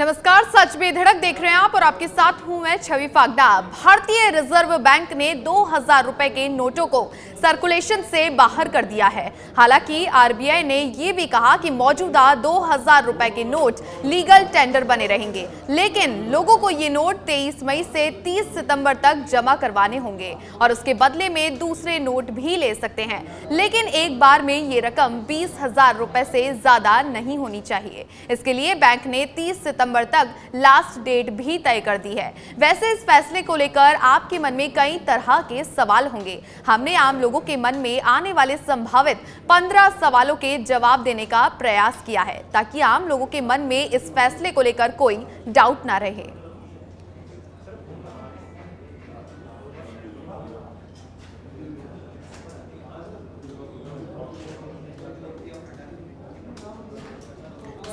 नमस्कार, सच में धड़क देख रहे हैं आप और आपके साथ हूं मैं छवि फागदा। भारतीय रिजर्व बैंक ने 2000 रुपए के नोटों को सर्कुलेशन से बाहर कर दिया है। हालांकि आरबीआई ने यह भी कहा कि मौजूदा 2000 रुपए के नोट लीगल टेंडर बने रहेंगे, लेकिन लोगों को ये नोट 23 मई से 30 सितंबर तक जमा करवाने होंगे और उसके बदले में दूसरे नोट भी ले सकते हैं। लेकिन एक बार में ये रकम 20,000 रुपए से ज्यादा नहीं होनी चाहिए। इसके लिए बैंक ने 30 सितंबर तक लास्ट डेट भी तय कर दी है। वैसे इस फैसले को लेकर आपके मन में कई तरह के सवाल होंगे। हमने आम लोगों के मन में आने वाले संभावित 15 सवालों के जवाब देने का प्रयास किया है, ताकि आम लोगों के मन में इस फैसले को लेकर कोई डाउट ना रहे।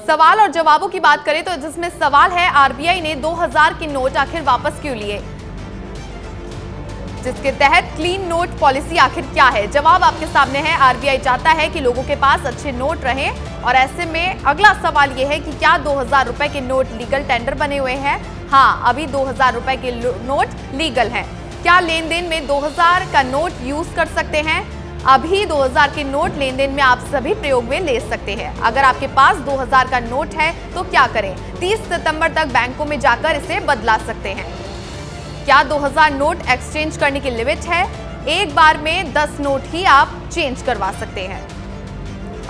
सवाल और जवाबों की बात करें तो जिसमें सवाल है, आरबीआई ने 2000 के नोट आखिर वापस क्यों लिए, जिसके तहत क्लीन नोट पॉलिसी आखिर क्या है। जवाब आपके सामने है। आरबीआई चाहता है कि लोगों के पास अच्छे नोट रहें और ऐसे में अगला सवाल यह है कि क्या 2000 रुपए के नोट लीगल टेंडर बने हुए हैं। हाँ, अभी 2000 रुपए के नोट लीगल हैं। क्या लेन देन में 2000 का नोट यूज कर सकते हैं। अभी 2000 के नोट लेन देन में आप सभी प्रयोग में ले सकते हैं। अगर आपके पास 2000 का नोट है तो क्या करें। 30 सितंबर तक बैंकों में जाकर इसे बदला सकते हैं। क्या 2000 नोट एक्सचेंज करने की लिमिट है। एक बार में 10 नोट ही आप चेंज करवा सकते हैं।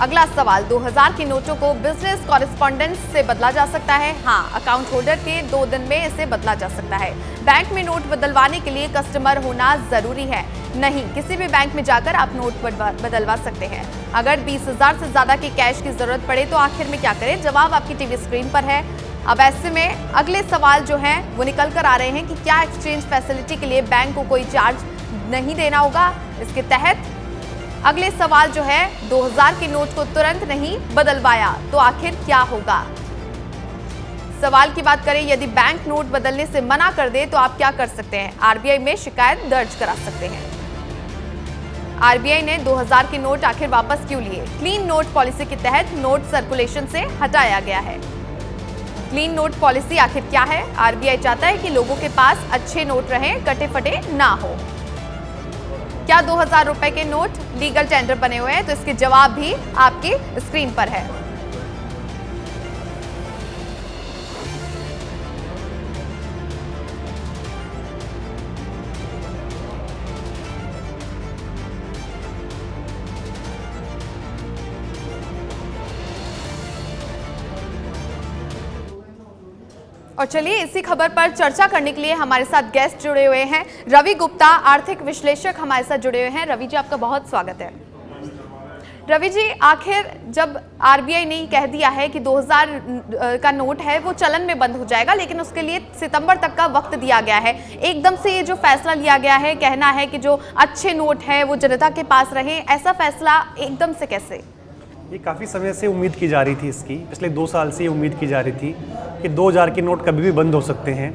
अगला सवाल, 2000 के नोटों को बिजनेस कॉरेस्पॉन्डेंस से बदला जा सकता है। हाँ, अकाउंट होल्डर के 2 दिन में इसे बदला जा सकता है। बैंक में नोट बदलवाने के लिए कस्टमर होना जरूरी है। नहीं, किसी भी बैंक में जाकर आप नोट बदलवा सकते हैं। अगर 20,000 से ज्यादा की कैश की जरूरत पड़े तो आखिर में क्या करें। जवाब आपकी टीवी स्क्रीन पर है। अब ऐसे में अगले सवाल जो हैं वो निकल कर आ रहे हैं कि क्या एक्सचेंज फैसिलिटी के लिए बैंक को कोई चार्ज नहीं देना होगा। इसके तहत अगले सवाल जो है, 2000 के नोट को तुरंत नहीं बदलवाया तो आखिर क्या होगा। सवाल की बात करें, यदि बैंक नोट बदलने से मना कर दे तो आप क्या कर सकते हैं। आरबीआई में शिकायत दर्ज करा सकते हैं। आरबीआई ने 2000 के नोट आखिर वापस क्यों लिए। क्लीन नोट पॉलिसी के तहत नोट सर्कुलेशन से हटाया गया है। क्लीन नोट पॉलिसी आखिर क्या है। आरबीआई चाहता है कि लोगों के पास अच्छे नोट रहें, कटे फटे ना हो। क्या 2000 रुपए के नोट लीगल टेंडर बने हुए हैं, तो इसके जवाब भी आपकी स्क्रीन पर है। और चलिए इसी खबर पर चर्चा करने के लिए हमारे साथ गेस्ट जुड़े हुए हैं। रवि गुप्ता, आर्थिक विश्लेषक हमारे साथ जुड़े हुए हैं। रवि जी, आपका बहुत स्वागत है। रवि जी, आखिर जब आरबीआई ने कह दिया है कि 2000 का नोट है वो चलन में बंद हो जाएगा, लेकिन उसके लिए सितंबर तक का वक्त दिया गया है, एकदम से ये जो फैसला लिया गया है, कहना है कि जो अच्छे नोट है वो जनता के पास रहे, ऐसा फैसला एकदम से कैसे। ये काफ़ी समय से उम्मीद की जा रही थी इसकी, पिछले 2 साल से ये उम्मीद की जा रही थी कि 2000 के नोट कभी भी बंद हो सकते हैं।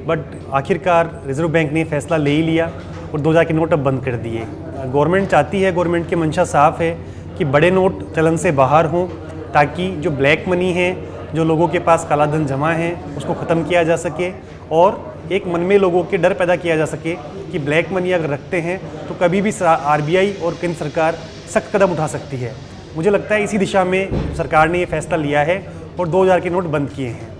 बट आखिरकार रिजर्व बैंक ने फैसला ले ही लिया और 2000 के नोट अब बंद कर दिए। गवर्नमेंट चाहती है, गवर्नमेंट की मंशा साफ है कि बड़े नोट चलन से बाहर हों, ताकि जो ब्लैक मनी है, जो लोगों के पास काला धन जमा है, उसको ख़त्म किया जा सके और एक मन में लोगों के डर पैदा किया जा सके कि ब्लैक मनी अगर रखते हैं तो कभी भी आरबीआई और केंद्र सरकार सख्त कदम उठा सकती है। मुझे लगता है इसी दिशा में सरकार ने ये फैसला लिया है और 2000 के नोट बंद किए हैं।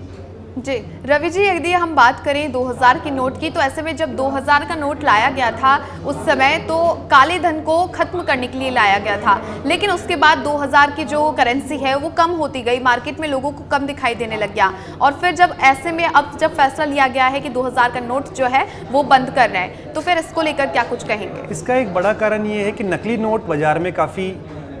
जी रवि जी, यदि हम बात करें 2000 के नोट की, तो ऐसे में जब 2000 का नोट लाया गया था उस समय तो काले धन को खत्म करने के लिए लाया गया था, लेकिन उसके बाद 2000 की जो करेंसी है वो कम होती गई, मार्केट में लोगों को कम दिखाई देने लग गया। और फिर जब ऐसे में अब जब फैसला लिया गया है कि 2000 का नोट जो है वो बंद करना है, तो फिर इसको लेकर क्या कुछ कहेंगे। इसका एक बड़ा कारण ये है कि नकली नोट बाजार में काफ़ी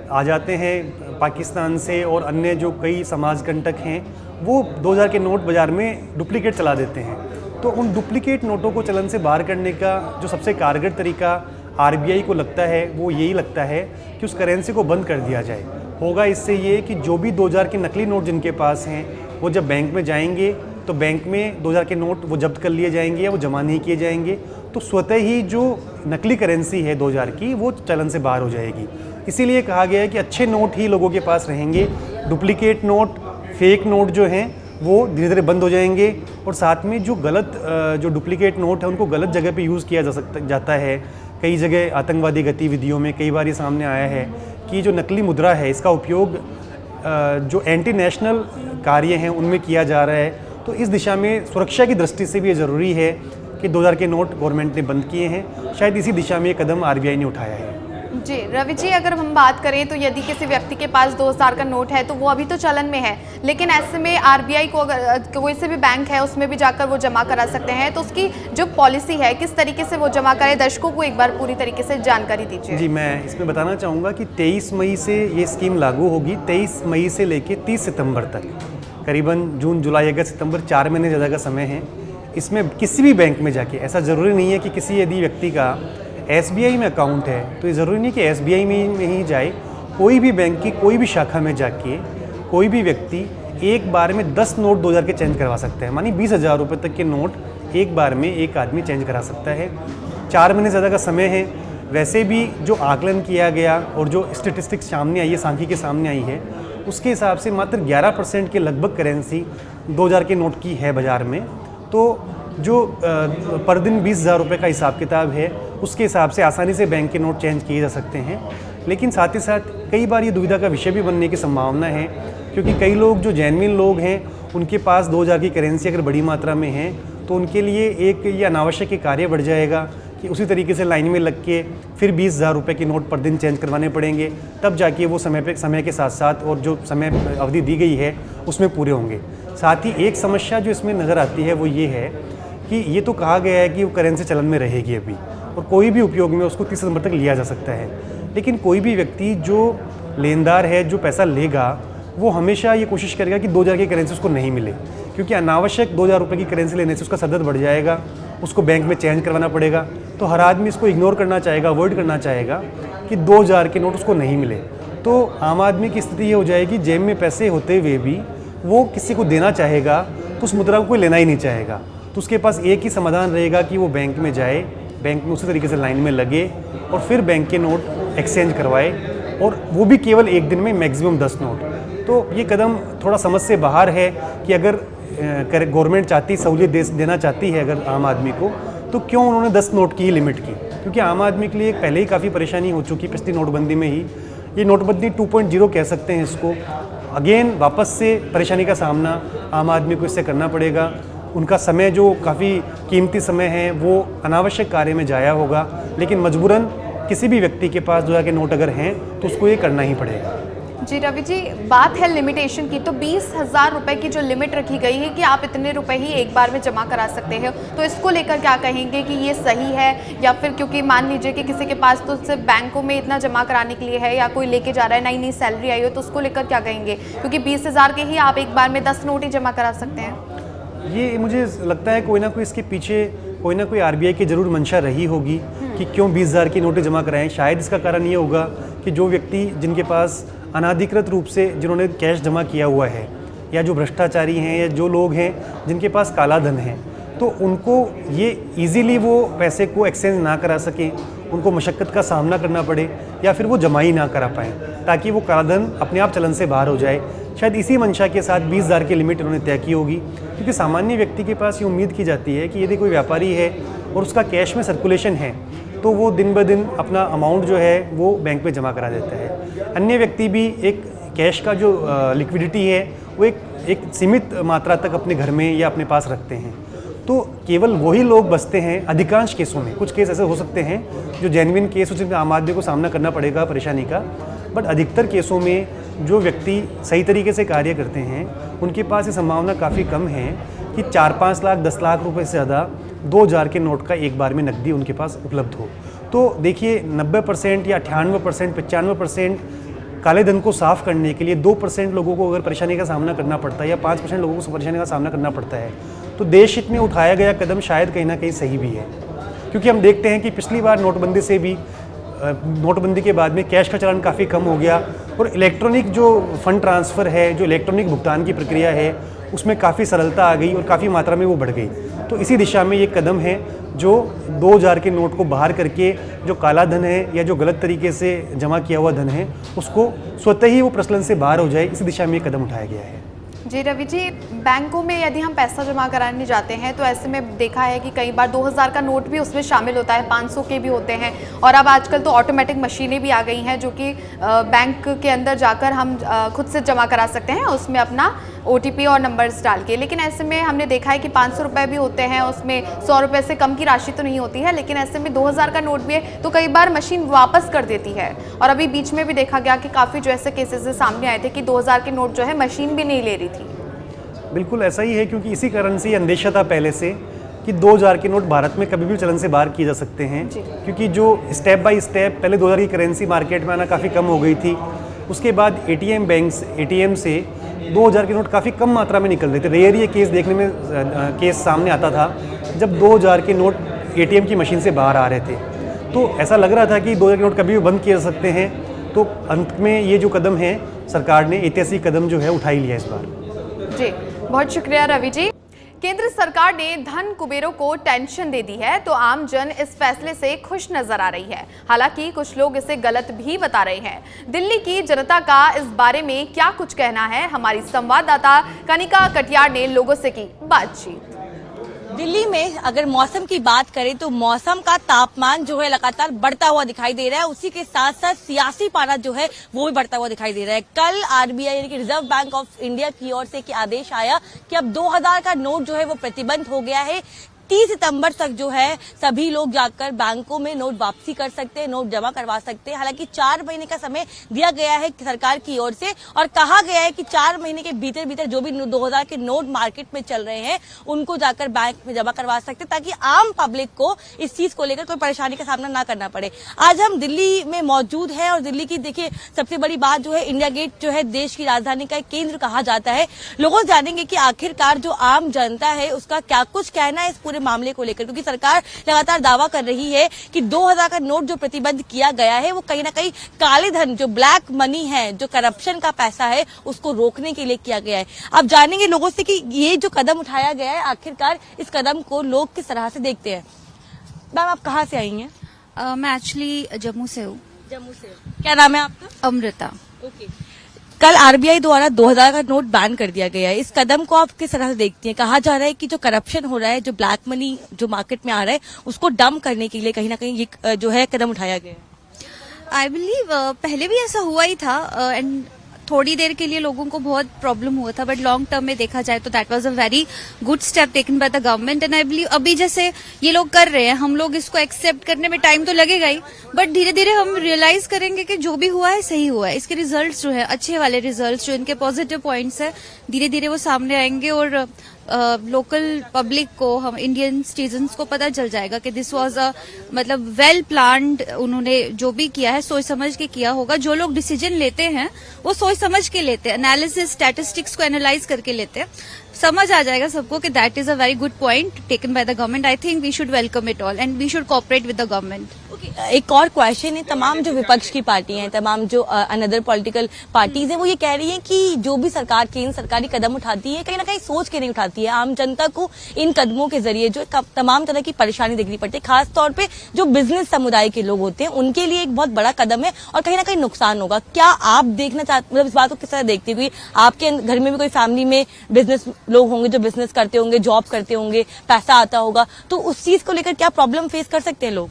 आ जाते हैं पाकिस्तान से, और अन्य जो कई समाज कंटक हैं वो 2000 के नोट बाज़ार में डुप्लीकेट चला देते हैं। तो उन डुप्लीकेट नोटों को चलन से बाहर करने का जो सबसे कारगर तरीका आरबीआई को लगता है वो यही लगता है कि उस करेंसी को बंद कर दिया जाए। होगा इससे ये कि जो भी 2000 के नकली नोट जिनके पास हैं वो जब बैंक में जाएंगे तो बैंक में 2000 के नोट वो जब्त कर लिए जाएंगे या वो जमा नहीं किए जाएंगे, तो स्वतः ही जो नकली करेंसी है 2000 की वो चलन से बाहर हो जाएगी। इसीलिए कहा गया है कि अच्छे नोट ही लोगों के पास रहेंगे, डुप्लीकेट नोट, फेक नोट जो हैं वो धीरे धीरे बंद हो जाएंगे। और साथ में जो गलत जो डुप्लीकेट नोट है उनको गलत जगह पे यूज़ किया जाता है। कई जगह आतंकवादी गतिविधियों में कई बार ये सामने आया है कि जो नकली मुद्रा है इसका उपयोग जो एंटी नेशनल कार्य हैं उनमें किया जा रहा है। तो इस दिशा में सुरक्षा की दृष्टि से भी ये ज़रूरी है कि 2000 के नोट गवर्नमेंट ने बंद किए हैं। शायद इसी दिशा में ये कदम आरबीआई ने उठाया है। जी रवि जी, अगर हम बात करें तो यदि किसी व्यक्ति के पास 2000 का नोट है तो वो अभी तो चलन में है, लेकिन ऐसे में आरबीआई को अगर कोई से भी बैंक है उसमें भी जाकर वो जमा करा सकते हैं, तो उसकी जो पॉलिसी है किस तरीके से वो जमा करें, दर्शकों को एक बार पूरी तरीके से जानकारी दीजिए। जी, मैं इसमें बताना चाहूँगा कि 23 मई से ये स्कीम लागू होगी। 23 मई से लेकर 30 सितंबर तक, करीबन जून जुलाई अगस्त सितंबर 4 महीने ज़्यादा का समय है। इसमें किसी भी बैंक में जाके, ऐसा ज़रूरी नहीं है कि किसी यदि व्यक्ति का एसबीआई में अकाउंट है तो ये ज़रूरी नहीं कि एसबीआई में ही जाए, कोई भी बैंक की कोई भी शाखा में जाके कोई भी व्यक्ति एक बार में 10 नोट 2000 के चेंज करवा सकता है। मानी 20,000 रुपये तक के नोट एक बार में एक आदमी चेंज करा सकता है। 4 महीने ज़्यादा का समय है। वैसे भी जो आकलन किया गया और जो स्टेटिस्टिक्स सामने आई है, सांख्यिकी सामने आई है, उसके हिसाब से मात्र 11% के लगभग करेंसी 2000 के नोट की है बाज़ार में। तो जो पर दिन 20,000 रुपये का हिसाब किताब है उसके हिसाब से आसानी से बैंक के नोट चेंज किए जा सकते हैं। लेकिन साथ ही साथ कई बार ये दुविधा का विषय भी बनने की संभावना है, क्योंकि कई लोग जो जेन्युइन लोग हैं उनके पास 2000 की करेंसी अगर बड़ी मात्रा में है तो उनके लिए एक ये अनावश्यक के कार्य बढ़ जाएगा कि उसी तरीके से लाइन में लग के फिर 20,000 रुपये के नोट पर दिन चेंज करवाने पड़ेंगे, तब जाके वो समय के साथ साथ और जो समय अवधि दी गई है उसमें पूरे होंगे। साथ ही एक समस्या जो इसमें नज़र आती है वो ये है कि ये तो कहा गया है कि वो करेंसी चलन में रहेगी अभी और कोई भी उपयोग में उसको 30 सितंबर तक लिया जा सकता है। लेकिन कोई भी व्यक्ति जो लेनदार है, जो पैसा लेगा, वो हमेशा ये कोशिश करेगा कि 2000 की करेंसी उसको नहीं मिले, क्योंकि अनावश्यक 2000 रुपये की करेंसी लेने से उसका सदर बढ़ जाएगा, उसको बैंक में चेंज करवाना पड़ेगा। तो हर आदमी इसको इग्नोर करना चाहेगा, अवॉइड करना चाहेगा कि 2000 के नोट उसको नहीं मिले। तो आम आदमी की स्थिति ये हो जाएगी, जेब में पैसे होते हुए भी वो किसी को देना चाहेगा तो उस मुद्रा को कोई लेना ही नहीं चाहेगा। तो उसके पास एक ही समाधान रहेगा कि वो बैंक में जाए, बैंक में उसी तरीके से लाइन में लगे और फिर बैंक के नोट एक्सचेंज करवाए, और वो भी केवल एक दिन में मैक्सिमम 10 नोट। तो ये कदम थोड़ा समझ से बाहर है कि अगर गवर्नमेंट चाहती, सहूलियत देना चाहती है अगर आम आदमी को, तो क्यों उन्होंने 10 नोट की ही लिमिट की, क्योंकि आम आदमी के लिए पहले ही काफ़ी परेशानी हो चुकी पिछली नोटबंदी में ही। ये नोटबंदी 2.0 कह सकते हैं इसको। अगेन वापस से परेशानी का सामना आम आदमी को इससे करना पड़ेगा। उनका समय जो काफ़ी कीमती समय है वो अनावश्यक कार्य में जाया होगा, लेकिन मजबूरन किसी भी व्यक्ति के पास 2000 के नोट अगर हैं तो उसको ये करना ही पड़ेगा। जी रवि जी, बात है लिमिटेशन की, तो 20,000 रुपये की जो लिमिट रखी गई है कि आप इतने रुपए ही एक बार में जमा करा सकते हैं, तो इसको लेकर क्या कहेंगे कि ये सही है, या फिर क्योंकि मान लीजिए कि किसी के पास तो सिर्फ बैंकों में इतना जमा कराने के लिए है, या कोई लेके जा रहा है, नई नई सैलरी आई हो, तो उसको लेकर क्या कहेंगे, क्योंकि 20,000 के ही आप एक बार में 10 नोट ही जमा करा सकते हैं। ये मुझे लगता है कोई ना कोई इसके पीछे कोई ना कोई आरबीआई की जरूर मंशा रही होगी कि क्यों 20,000 की नोटें जमा कराएं। शायद इसका कारण ये होगा कि जो व्यक्ति जिनके पास अनाधिकृत रूप से जिन्होंने कैश जमा किया हुआ है, या जो भ्रष्टाचारी हैं, या जो लोग हैं जिनके पास काला धन है, तो उनको ये इजीली वो पैसे को एक्सचेंज ना करा सकें, उनको मशक्क़त का सामना करना पड़े, या फिर वो जमा ही ना करा पाएँ ताकि वो काला धन अपने आप चलन से बाहर हो जाए। शायद इसी मंशा के साथ 20,000 की लिमिट उन्होंने तय की होगी, क्योंकि सामान्य व्यक्ति के पास ये उम्मीद की जाती है कि यदि कोई व्यापारी है और उसका कैश में सर्कुलेशन है तो वो दिन ब दिन अपना अमाउंट जो है वो बैंक में जमा करा देता है। अन्य व्यक्ति भी एक कैश का जो लिक्विडिटी है वो एक सीमित मात्रा तक अपने घर में या अपने पास रखते हैं। तो केवल वही लोग बचते हैं अधिकांश केसों में। कुछ केस ऐसे हो सकते हैं जो जेन्युइन केस हो, जिनमें आम आदमी को सामना करना पड़ेगा परेशानी का, बट अधिकतर केसों में जो व्यक्ति सही तरीके से कार्य करते हैं उनके पास ये संभावना काफ़ी कम है कि 4-5 लाख 10 लाख रुपए से ज़्यादा 2000 के नोट का एक बार में नकदी उनके पास उपलब्ध हो। तो देखिए 90% या 98%, 95% काले धन को साफ करने के लिए 2% लोगों को अगर परेशानी का सामना करना पड़ता है, या 5% लोगों को परेशानी का सामना करना पड़ता है, तो देश हित में उठाया गया कदम शायद कहीं ना कहीं सही भी है। क्योंकि हम देखते हैं कि पिछली बार नोटबंदी से भी, नोटबंदी के बाद में कैश का चलन काफ़ी कम हो गया, और इलेक्ट्रॉनिक जो फंड ट्रांसफ़र है, जो इलेक्ट्रॉनिक भुगतान की प्रक्रिया है, उसमें काफ़ी सरलता आ गई और काफ़ी मात्रा में वो बढ़ गई। तो इसी दिशा में ये कदम है जो 2000 के नोट को बाहर करके जो काला धन है या जो गलत तरीके से जमा किया हुआ धन है उसको स्वतः ही वो प्रचलन से बाहर हो जाए, इसी दिशा में ये कदम उठाया गया है। जी रवि जी, बैंकों में यदि हम पैसा जमा कराने जाते हैं तो ऐसे में देखा है कि कई बार 2000 का नोट भी उसमें शामिल होता है, 500 के भी होते हैं, और अब आजकल तो ऑटोमेटिक मशीनें भी आ गई हैं जो कि बैंक के अंदर जाकर हम खुद से जमा करा सकते हैं उसमें अपना OTP और नंबर्स डाल के। लेकिन ऐसे में हमने देखा है कि 500 रुपये भी होते हैं, उसमें 100 रुपये से कम की राशि तो नहीं होती है, लेकिन ऐसे में 2000 का नोट भी है तो कई बार मशीन वापस कर देती है। और अभी बीच में भी देखा गया कि काफ़ी जो ऐसे केसेस सामने आए थे कि 2000 के नोट जो है मशीन भी नहीं ले रही थी। बिल्कुल ऐसा ही है, क्योंकि इसी कारण से ये अंदेशा था पहले से कि 2000 के नोट भारत में कभी भी चलन से बाहर किए जा सकते हैं, क्योंकि जो स्टेप बाय स्टेप पहले 2000 की करेंसी मार्केट में आना काफ़ी कम हो गई थी। उसके बाद ATM से 2000 के नोट काफ़ी कम मात्रा में निकल रहे थे। रेयर ये केस देखने में केस सामने आता था जब 2000 के नोट ATM की मशीन से बाहर आ रहे थे, तो ऐसा लग रहा था कि 2000 के नोट कभी भी बंद किए जा सकते हैं। तो अंत में ये जो कदम है, सरकार ने ऐतिहासिक कदम जो है उठा ही लिया इस बार। जी, बहुत शुक्रिया रवि जी। केंद्र सरकार ने धन कुबेरों को टेंशन दे दी है तो आम जन इस फैसले से खुश नजर आ रही है। हालांकि कुछ लोग इसे गलत भी बता रहे हैं। दिल्ली की जनता का इस बारे में क्या कुछ कहना है, हमारी संवाददाता कनिका कटियार ने लोगों से की बातचीत। दिल्ली में अगर मौसम की बात करें तो मौसम का तापमान जो है लगातार बढ़ता हुआ दिखाई दे रहा है, उसी के साथ साथ सियासी पारा जो है वो भी बढ़ता हुआ दिखाई दे रहा है। कल RBI यानी कि रिजर्व बैंक ऑफ इंडिया की ओर से एक आदेश आया कि अब 2000 का नोट जो है वो प्रतिबंध हो गया है। 30 सितंबर तक जो है सभी लोग जाकर बैंकों में नोट वापसी कर सकते हैं, नोट जमा करवा सकते हैं। हालांकि 4 महीने का समय दिया गया है सरकार की ओर से और कहा गया है कि 4 महीने के भीतर भीतर जो भी 2000 के नोट मार्केट में चल रहे हैं उनको जाकर बैंक में जमा करवा सकते हैं, ताकि आम पब्लिक को इस चीज को लेकर कोई परेशानी का सामना ना करना पड़े। आज हम दिल्ली में मौजूद है और दिल्ली की देखिए सबसे बड़ी बात जो है, इंडिया गेट जो है देश की राजधानी का एक केंद्र कहा जाता है। लोगों से जानेंगे कि आखिरकार जो आम जनता है उसका क्या कुछ कहना है इस पूरे मामले को लेकर, क्योंकि सरकार लगातार दावा कर रही है कि 2000 का नोट जो प्रतिबंध किया गया है वो कहीं ना कहीं काले धन, जो ब्लैक मनी है, जो करप्शन का पैसा है, उसको रोकने के लिए किया गया है। अब जानेंगे लोगों से कि ये जो कदम उठाया गया है आखिरकार इस कदम को लोग किस तरह से देखते हैं। मैम आप कहाँ से आई हैं? मैं एक्चुअली जम्मू से हूँ। जम्मू से। क्या नाम है आपका? अमृता। ओके। कल RBI द्वारा 2000 का नोट बैन कर दिया गया है, इस कदम को आप किस तरह से देखती हैं? कहा जा रहा है कि जो करप्शन हो रहा है, जो ब्लैक मनी जो मार्केट में आ रहा है, उसको डंप करने के लिए कहीं ना कहीं ये जो है कदम उठाया गया है। आई बिलीव पहले भी ऐसा हुआ ही था एंड थोड़ी देर के लिए लोगों को बहुत प्रॉब्लम हुआ था, बट लॉन्ग टर्म में देखा जाए तो that was a very good step taken by the government and I believe अभी जैसे ये लोग कर रहे हैं, हम लोग इसको एक्सेप्ट करने में टाइम तो लगेगा ही, बट धीरे धीरे हम रियलाइज करेंगे कि जो भी हुआ है सही हुआ है। इसके रिजल्ट्स जो है, अच्छे वाले रिजल्ट्स, जो इनके पॉजिटिव पॉइंट्स है, धीरे धीरे वो सामने आएंगे और लोकल पब्लिक को, हम इंडियन सिटीजन्स को पता चल जाएगा कि दिस वाज अ मतलब वेल प्लान्ड, उन्होंने जो भी किया है सोच समझ के किया होगा। जो लोग डिसीजन लेते हैं वो सोच समझ के लेते हैं, एनालिसिस स्टैटिस्टिक्स को एनालाइज करके लेते हैं। समझ आ जाएगा सबको कि that is a very good point taken by the government. I think we should welcome it all and we should cooperate with the government. एक और क्वेश्चन है, तमाम जो विपक्ष की पार्टियां हैं, तमाम जो अनदर पॉलिटिकल पार्टीज हैं, वो ये कह रही हैं कि जो भी सरकार केंद्र सरकारी कदम उठाती है कहीं ना कहीं सोच के नहीं उठाती है। आम जनता को इन कदमों के जरिए जो तमाम तरह की परेशानी देखनी पड़ती है, खास तौर पे जो बिजनेस समुदाय के लोग होते हैं उनके लिए एक बहुत बड़ा कदम है और कहीं ना कहीं नुकसान होगा। क्या आप देखना चाहते, मतलब इस बात को किस तरह देखते हुए, आपके घर में भी कोई फैमिली में बिजनेस लोग होंगे जो बिजनेस करते होंगे, जॉब करते होंगे, पैसा आता होगा, तो उस चीज को लेकर क्या प्रॉब्लम फेस कर सकते हैं लोग?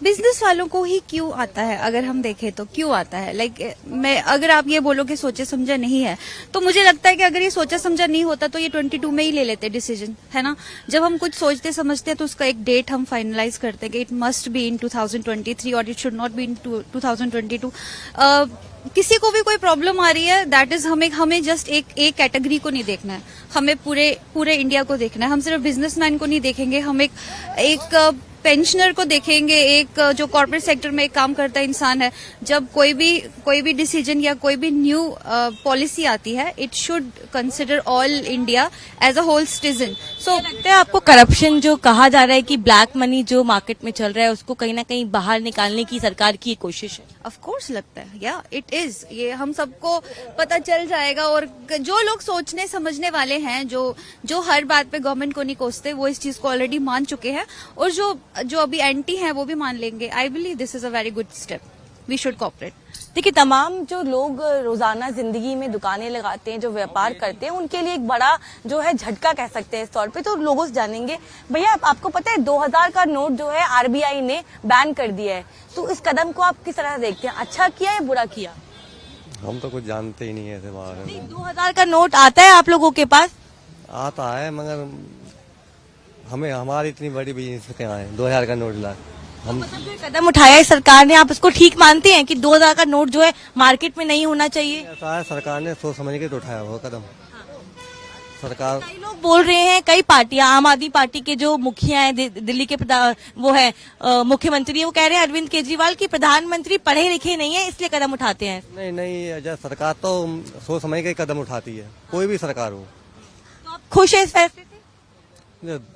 बिजनेस वालों को ही क्यों आता है, अगर हम देखें तो क्यों आता है? मैं अगर आप ये बोलो कि सोचा समझा नहीं है, तो मुझे लगता है कि अगर ये सोचा समझा नहीं होता तो ये 22 में ही ले लेते डिसीजन, है ना। जब हम कुछ सोचते समझते हैं तो उसका एक डेट हम फाइनलाइज करते हैं कि इट मस्ट बी इन 2023 और it should not be in 2022। किसी को भी कोई प्रॉब्लम आ रही है, दैट इज हमें जस्ट एक कैटेगरी को नहीं देखना है, हमें पूरे इंडिया को देखना है। हम सिर्फ बिजनेसमैन को नहीं देखेंगे, हम एक पेंशनर को देखेंगे, एक जो कॉर्पोरेट सेक्टर में एक काम करता इंसान है। जब कोई भी डिसीजन या कोई भी न्यू पॉलिसी आती है, it should consider all India as a whole citizen. So लगता है आपको करप्शन जो कहा जा रहा है कि ब्लैक मनी जो मार्केट में चल रहा है उसको कहीं ना कहीं बाहर निकालने की सरकार की एक कोशिश है? ऑफ कोर्स लगता है, या इट इज, ये हम सबको पता चल जाएगा। और जो लोग सोचने समझने वाले हैं, जो हर बात पे गवर्नमेंट को नहीं कोसते, वो इस चीज को ऑलरेडी मान चुके हैं और जो अभी एंटी हैं वो भी मान लेंगे। I believe this is a very good step. We should cooperate. देखिए, तमाम जो लोग रोजाना जिंदगी में दुकानें लगाते हैं, जो व्यापार करते हैं, उनके लिए एक बड़ा जो है झटका कह सकते हैं इस तौर पे। तो लोगों से जानेंगे, भैया आपको पता है 2000 का नोट जो है आरबीआई ने बैन कर दिया है, तो इस कदम को आप किस तरह से देखते हैं? अच्छा किया या बुरा किया? हम तो कुछ जानते ही नहीं है ऐसे बारे नहीं, में। 2000 का नोट आता है आप लोगों के पास? आता है मगर हमें हमारी इतनी बड़ी बिजनेस कहाँ है 2000 का नोट ला हम। मतलब जो कदम उठाया है सरकार ने, आप इसको ठीक मानते हैं कि 2000 का नोट जो है मार्केट में नहीं होना चाहिए? ऐसा है, सरकार ने सोच समझ के तो उठाया वो कदम। सरकार कई लोग बोल रहे हैं, कई पार्टियां, आम आदमी पार्टी के जो मुखिया हैं, दिल्ली के वो है मुख्यमंत्री, वो कह रहे हैं अरविंद केजरीवाल की प्रधानमंत्री पढ़े लिखे नहीं है इसलिए कदम उठाते हैं। नहीं नहीं, जब सरकार तो सोच समझ के कदम उठाती है, कोई भी सरकार हो। तो आप खुश हैं इस फैसले से?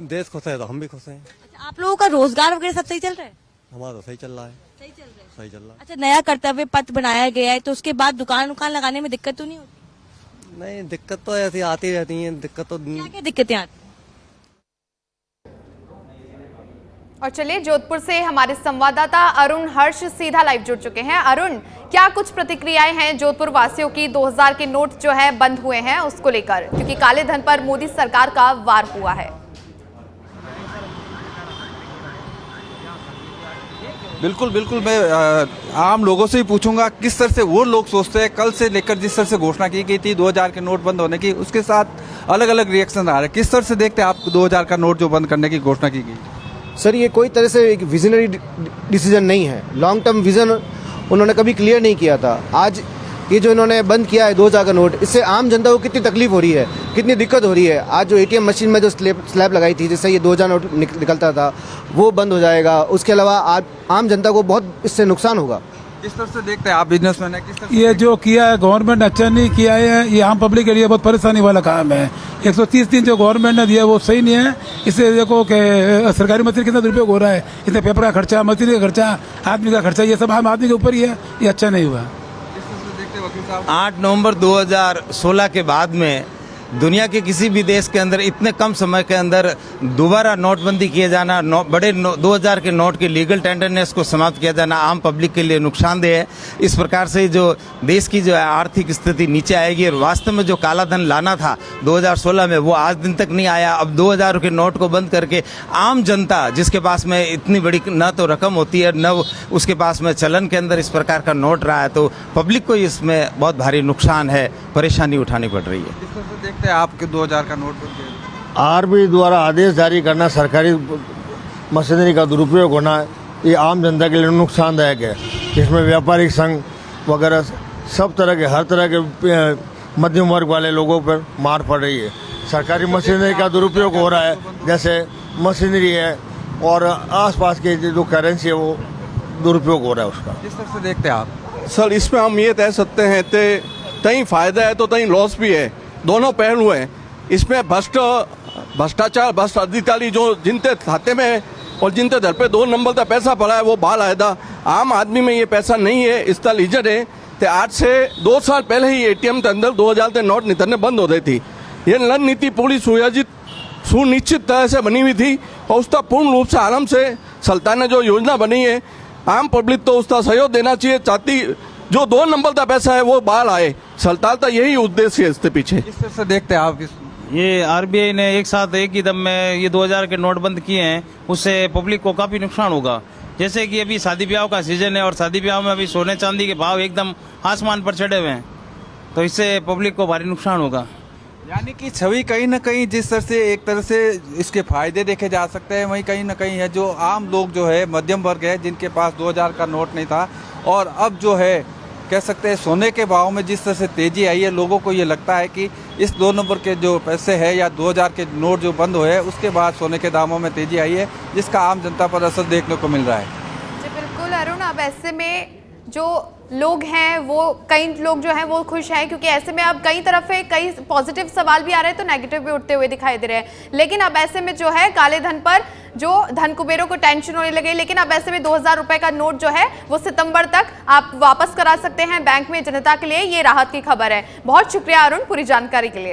देश खुश है तो हम भी खुश हैं। अच्छा, आप लोगों का रोजगार वगैरह सब सही चल रहा है? हमारा तो सही चल रहा है। सही चल रहा है। सही चल रहा अच्छा, नया कर्तव्य पथ बनाया गया है, तो उसके बाद दुकान लगाने में दिक्कत तो नहीं होती? है। नहीं, दिक्कत तो ऐसी आती रहती है, दिक्कत तो क्या क्या दिक्कतें आती? और चलिए, जोधपुर से हमारे संवाददाता अरुण हर्ष सीधा लाइव जुड़ चुके हैं। अरुण, क्या कुछ प्रतिक्रियाएं हैं जोधपुर वासियों की 2000 के नोट जो है बंद हुए हैं उसको लेकर, क्योंकि काले धन पर मोदी सरकार का वार हुआ है? बिल्कुल बिल्कुल, मैं आम लोगों से ही पूछूंगा किस तरह से वो लोग सोचते हैं। कल से लेकर जिस तरह से घोषणा की गई थी 2000 के नोट बंद होने की, उसके साथ अलग अलग रिएक्शन आ रहे हैं। किस तरह से देखते हैं आप 2000 का नोट जो बंद करने की घोषणा की गई? सर, ये कोई तरह से एक विजनरी डिसीजन नहीं है। लॉन्ग टर्म विजन उन्होंने कभी क्लियर नहीं किया था। आज ये जो इन्होंने बंद किया है 2000 का नोट, इससे आम जनता को कितनी तकलीफ हो रही है, कितनी दिक्कत हो रही है। आज जो एटीएम मशीन में जो स्लैब लगाई थी जिससे ये 2000 नोट निकलता था, वो बंद हो जाएगा। उसके अलावा आम जनता को बहुत इससे नुकसान होगा। किस तरह से देखते हैं आप बिजनेसमैन है, किस तरह ये जो किया है गवर्नमेंट अच्छा नहीं किया है, ये आम पब्लिक के लिए बहुत परेशानी वाला काम है। 130 दिन जो गवर्नमेंट ने दिया वो सही नहीं है। इससे देखो कि सरकारी मशीनरी कितना दुरुपयोग हो रहा है, इतने पेपर का खर्चा, मशीनरी का खर्चा, आदमी का खर्चा, ये सब आम आदमी के ऊपर ही है। ये अच्छा नहीं हुआ। 8 नवंबर 2016 के बाद में दुनिया के किसी भी देश के अंदर इतने कम समय के अंदर दोबारा नोटबंदी किए जाना, 2000 के नोट के लीगल टेंडरनेस को समाप्त किया जाना आम पब्लिक के लिए नुकसानदेह है। इस प्रकार से जो देश की जो है आर्थिक स्थिति नीचे आएगी और वास्तव में जो काला धन लाना था 2016 में वो आज दिन तक नहीं आया। अब 2000 के नोट को बंद करके आम जनता जिसके पास में इतनी बड़ी न तो रकम होती है न उसके पास में चलन के अंदर इस प्रकार का नोट रहा है, तो पब्लिक को इसमें बहुत भारी नुकसान है, परेशानी उठानी पड़ रही है। किस तरह से देखते हैं आपके 2000 का नोट बंद किया? आरबीआई द्वारा आदेश जारी करना, सरकारी मशीनरी का दुरुपयोग होना, ये आम जनता के लिए नुकसानदायक है। इसमें व्यापारिक संघ वगैरह सब तरह के, हर तरह के मध्यम वर्ग वाले लोगों पर मार पड़ रही है। सरकारी मशीनरी का दुरुपयोग हो रहा है, जैसे मशीनरी है और आसपास के जो करेंसी है वो दुरुपयोग हो रहा है उसका। किस तरह से देखते हैं आप? सर, इसमें हम ये कह सकते हैं कि कहीं फायदा है तो कहीं लॉस भी है, दोनों पहलू हैं। इसमें भ्रष्टाचार, भ्रष्ट अधिकारी जो जिनके खाते में और जिनके घर पे 2 नंबर का पैसा पड़ा है वो बाहर आया था। आम आदमी में ये पैसा नहीं है, इसका लीजर है कि आज से 2 साल पहले ही एटीएम के अंदर 2000 के नोट निकलने बंद हो रही थी। ये रणनीति पूरी सुनिश्चित तरह से बनी हुई थी और उसका पूर्ण रूप से आराम से सरकार ने जो योजना बनी है, आम पब्लिक तो उसका सहयोग देना चाहिए, चाहती जो 2 नंबर का पैसा है वो बाहर आए। सरकार का यही उद्देश्य है इसके पीछे। किस तरह से देखते हैं आप? ये आरबीआई ने एक साथ एक ही दम में ये 2000 के नोट बंद किए हैं, उससे पब्लिक को काफी नुकसान होगा। जैसे कि अभी शादी ब्याह का सीजन है और शादी ब्याह में अभी सोने चांदी के भाव एकदम आसमान पर चढ़े हुए हैं, तो इससे पब्लिक को भारी नुकसान होगा। यानी कि छवि कहीं ना कहीं जिस तरह से एक तरह से इसके फायदे देखे जा सकते हैं, वहीं कहीं ना कहीं है जो आम लोग जो है मध्यम वर्ग है जिनके पास 2000 का नोट नहीं था, और अब जो है कह सकते हैं सोने के भाव में जिस तरह से तेजी आई है, लोगों को ये लगता है कि इस 2 नंबर के जो पैसे है या 2000 के नोट जो बंद हुए उसके बाद सोने के दामों में तेजी आई है, जिसका आम जनता पर असर देखने को मिल रहा है। जी बिल्कुल अरुण, अब ऐसे में जो लोग हैं वो कई लोग जो हैं वो खुश हैं, क्योंकि ऐसे में अब कई तरफ से कई पॉजिटिव सवाल भी आ रहे हैं तो नेगेटिव भी उठते हुए दिखाई दे रहे हैं। लेकिन अब ऐसे में जो है काले धन पर जो धन कुबेरों को टेंशन होने लगे, लेकिन अब ऐसे में 2000 रुपए का नोट जो है वो सितंबर तक आप वापस करा सकते हैं बैंक में। जनता के लिए ये राहत की खबर है। बहुत शुक्रिया अरुण पूरी जानकारी के लिए।